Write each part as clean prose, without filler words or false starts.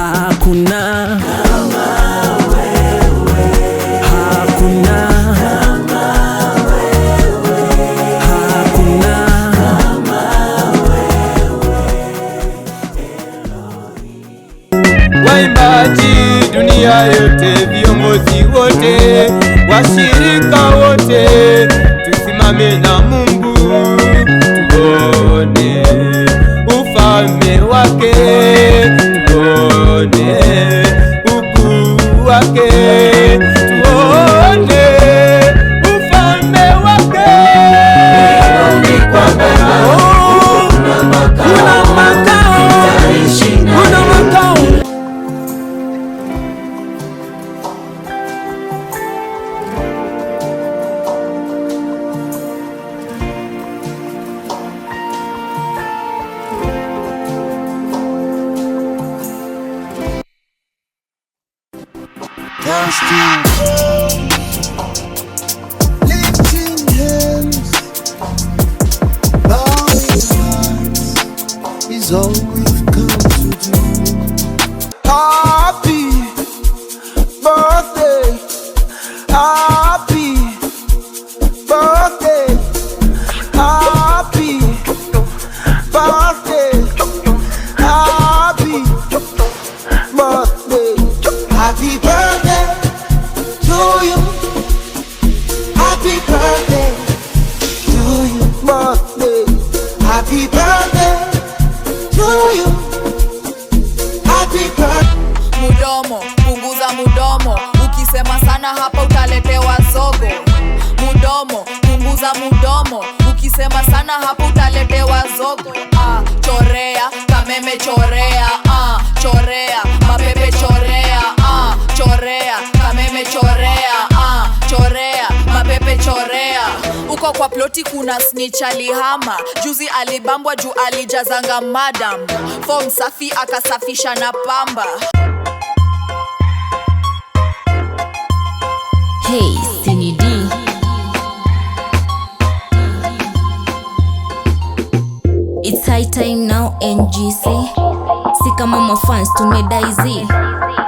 Hakuna kama wewe, hakuna kama wewe, hakuna kama wewe. Waimbaji dunia yote, viongozi wote, washirika wote, tusimame na Mungu, tuone ufalme wake, tuone ukuu wake, tuone ufalme wake. Kuna makao, kuna makao. Lifting hands, bowing hearts is all we've come to do. Happy birthday, happy birthday, happy birthday, happy birthday, happy birthday to you. Happy birthday to you. Birthday. Happy birthday to you. Happy birthday. Mudomo, punguza mudomo. Ukisema sana hapa utaletewa zogo. Mudomo, punguza mudomo. Ukisema sana hapa utaletewa zogo. Chorea, kameme chorea. Chorea, mapepe chorea. Chorea, kameme chorea. Chorea, mapepe chorea. Uko kwa ploti kuna snitch alihama. Juzi alibambwa juu alijazanga madam. Form safi akasafisha na pamba. Hey, Sini D. It's high time now NGC. Si kama mafans tumedaizi.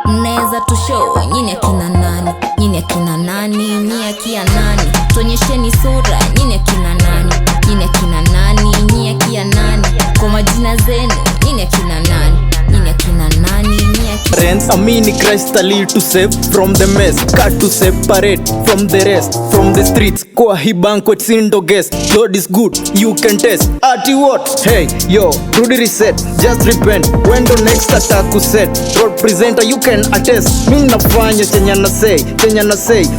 Mnaweza tushow nyini akina nani, nyini akina nani, nyini akia nani. Tuonyesheni sura nyini akina nani, nyini akina nani, nyini akia nani. Kwa majina zenu nyini akina nani, nyini akina nani, nyini akia Friends, amini Christ ali to save from the mess, cut to separate from the rest, from the streets. Kwa hi banquet sindo guest, Lord is good, you can test. Ati what? Hey, yo, Rudy reset, just repent. When the next attack ku set, road presenter you can attest. Mimi nafanya chenye na say,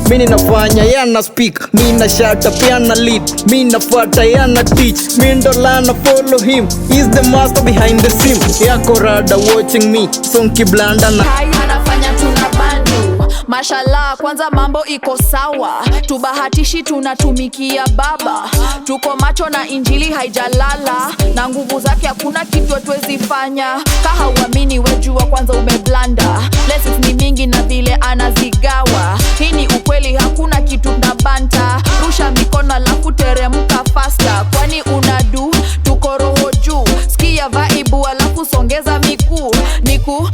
mimi nafanya yana speak, mimi na shut up yana lead, mimi nafuata yana teach, mimi ndo lana follow him, he's the master behind the scene. Yako rada watching me, sonki blanda na anafanya tuna bandu. Mashallah, kwanza mambo iko sawa. Tubahatishi tunatumikia baba. Tuko macho na injili haijalala. Na nguvu zake hakuna kitu hatuwezi fanya. Kaha uamini wejua kwanza umeblanda. Blessings ni mingi na vile anazigawa. Hii ni ukweli hakuna kitu na banta. Rusha mikono alafu teremka faster. Kwani unadu, tuko roho juu. Sikia vaibu alafu songeza miguu. Niku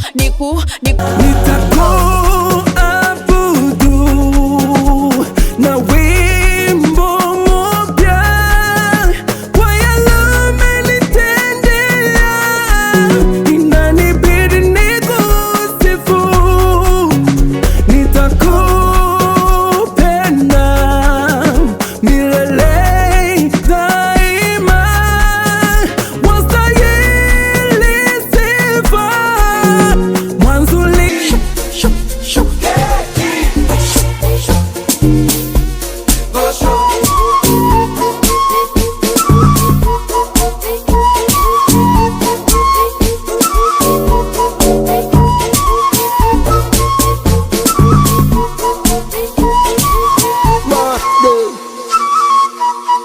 nitakuabudu na wimbo mpya kwa yale umenitendea, inanibidi nikusifu. Nitakupenda milele daima, wastahili sifa.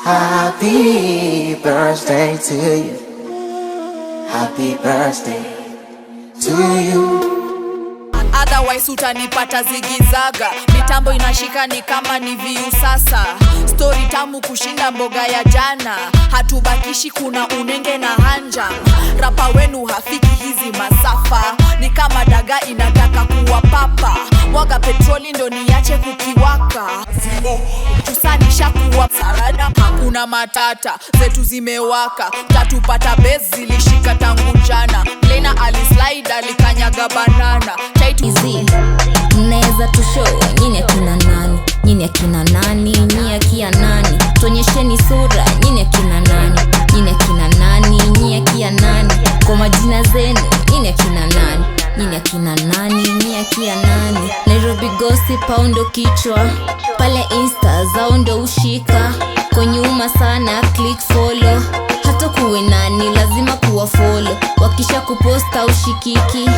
Happy birthday to you. Happy birthday to you. Otherwise utanipata zigizaga. Mitambo inashika ni kama ni viu sasa. Story tamu kushinda mboga ya jana. Hatubakishi kuna unenge na hanja. Rapa wenu hafiki hizi masafa. Ni kama daga bara inataka kuwa papa. Mwaga petroli ndo niache kukiwaka. Tusanisha kuwa sarada, hakuna matata, zetu zimewaka. Tatupata bezi zilishika tangu jana. Lena alislide alikanyaga banana. Easy. Mnaweza tushow nyinyi akina nani? Nyinyi akina nani? Nyinyi akia nani? Tuonyesheni sura nyinyi akina nani? Nyinyi akina nani? Nyinyi akia nani? Kwa majina zenu nyinyi akina nani? Nyinyi akina nani? Nyinyi akia nani? Nairobi gossip paundo kichwa. Pale Insta zao ndo ushika. Kwa nyuma sana click follow. Hata kuwe nani lazima kuwa follow. Wakisha kuposta ushikiki.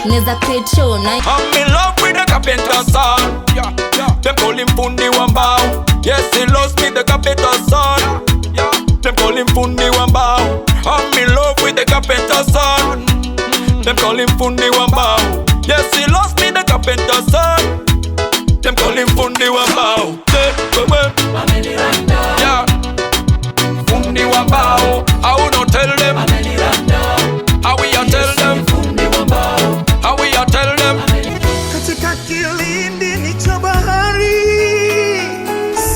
Neza paid show na I'm in love with the carpenter son. Them call him Fundi Wambao. Yes, he lost me the carpenter son. Them call him Fundi Wambao. I'm in love with the carpenter son. Them call him Fundi Wambao. Yes, he lost me the carpenter son. Them call him Fundi Wambao. Yeah, Fundi Wambao. I will not tell them. How we are tell them. How we are tell them. Katika kilindi ni cha bahari,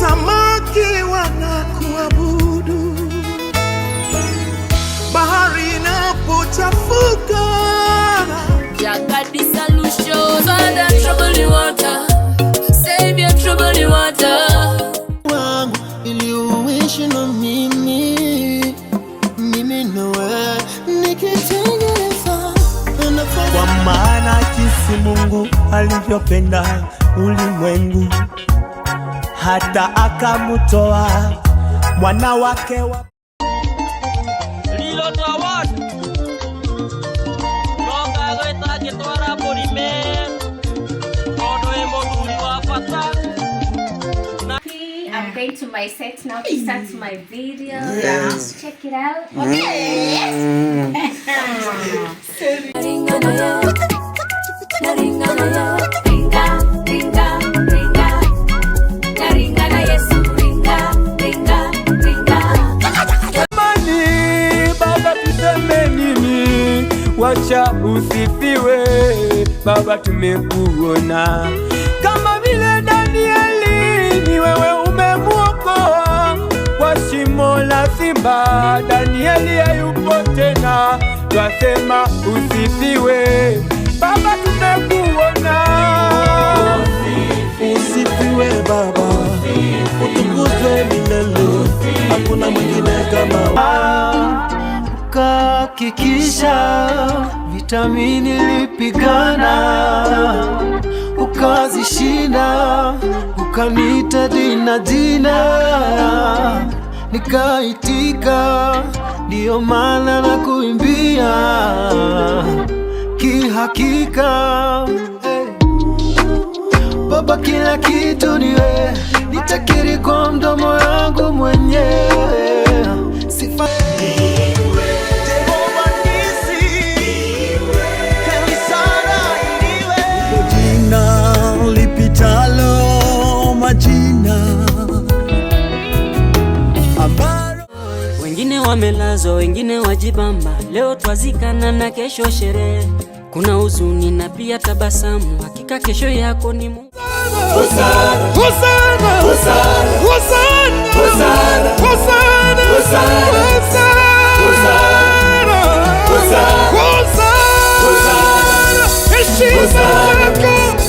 samaki wanakuabudu. Bahari inapochafuka, Jaga the solution. Father trouble the water. Savior trouble the water. wangu ili uishi na mimi nawe nikitengeneza kwa maana jinsi Mungu alivyopenda ulimwengu hata akamutoa mwana wake wa Lilo tawad Noka goita kitwara porime Odo emo duri wa fata. I'm going to my set now to start my video. Yes. Check it out. Okay. Mani, Baba tuseme nini? Wacha usifiwe, Baba tumekuona. Kama vile Danieli, ni wewe umemuokoa kwa shimo la simba. Danieli hayupo tena, twasema usifiwe, Baba tumekuona. usifiwe Baba, utukuzwe milele, hakuna mwingine kama Ukahakikisha vitamini lipigana, ukazishinda, ukanita jina, nikaitika, ndio maana na kuimbia kihakika. Baba kila kitu niwe, nitakiri kwa mdomo wangu mwenyewe. Sifa jina lipitalo majina ambalo Wengine wamelazwa, wengine wajibamba. Leo twazikana na kesho sherehe. Kuna huzuni na pia tabasamu. Hakika kesho yako ni Mungu. Hosanna, Hosanna, Hosanna, Hosanna, Hosanna, Hosanna, Hosanna, Hosanna, Hosanna, Hosanna.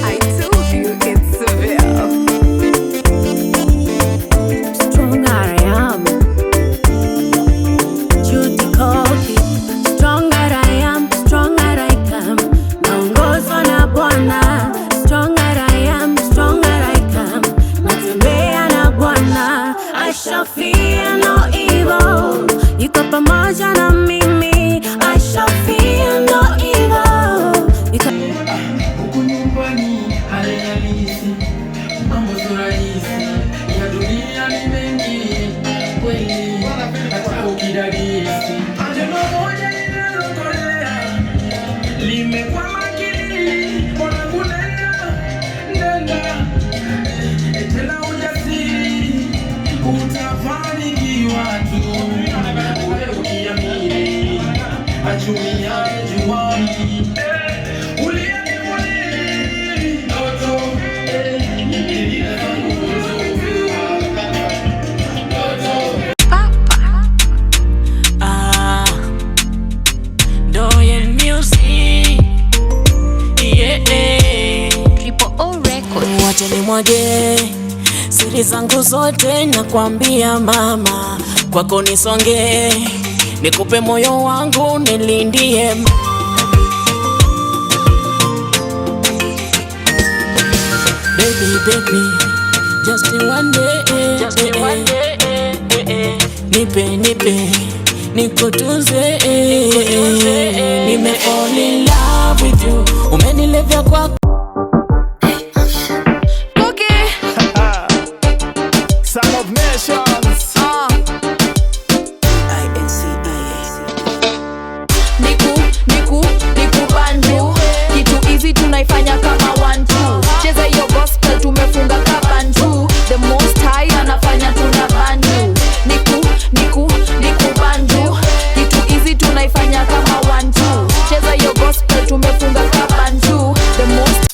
I told you it's severe. Stronger I am. Judy Koki. Stronger I am, stronger I come. Naongozwa na Bwana. Stronger I am, stronger I come. Natembea na Bwana. I shall fear no evil. Yuko pamoja na mimi. I shall fear no Nimwage siri zangu zote na kuambia mama, kwako nisonge, nikupe moyo wangu nilindie. Baby, just one day, nipe, nikutunze, nime fall in love with you, umenilevya kwa Son of Nations. Niku bandu. Kitu easy tunaifanya kama 1-2. Cheza hiyo gospel tumefunga kabandu. The most high anafanya tuna bandu. Niku bandu. Kitu easy tunaifanya kama 1-2. Cheza hiyo gospel tumefunga kabandu. The most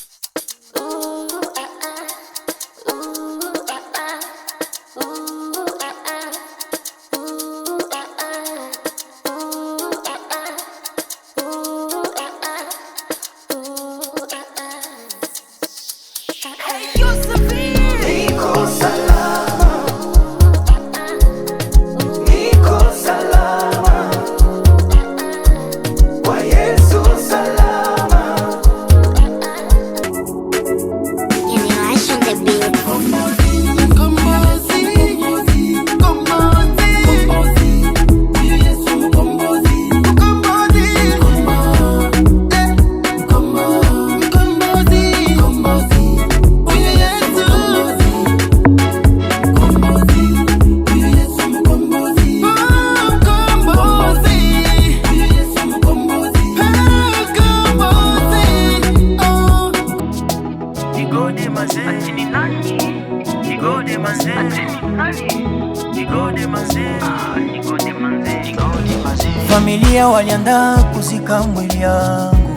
Familia waliandaa kuzika mwili yangu,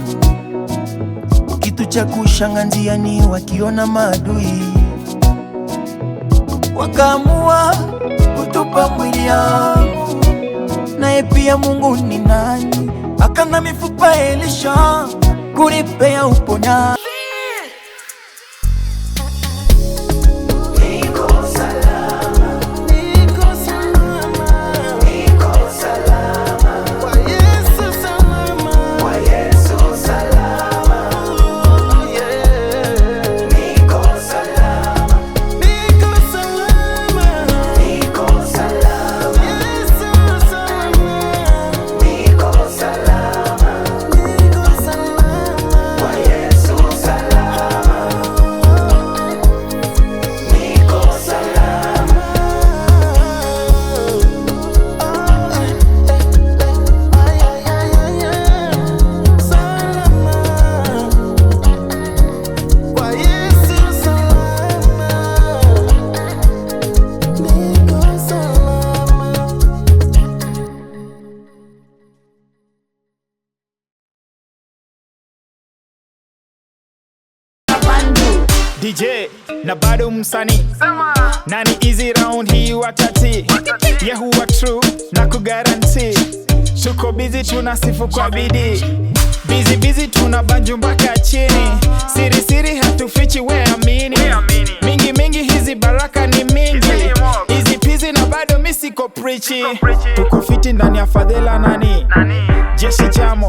kitu cha kushangaza ni wakiona maadui wakaamua kutupa mwili yangu. Naye pia Mungu ni nani, akana mifupa Elisha kunipea uponya. DJ na bado msanii nani easy round hii watati Yahuwa true na kugaranti. Tuko busy tunasifu kwa bidii, busy tunabanju mpaka chini. Siri hatufichi we amini. Mingi hizi baraka ni mingi. Easy peasy na bado misiko preachy. Tuko fiti ndani ya fadhila nani jeshi chamo.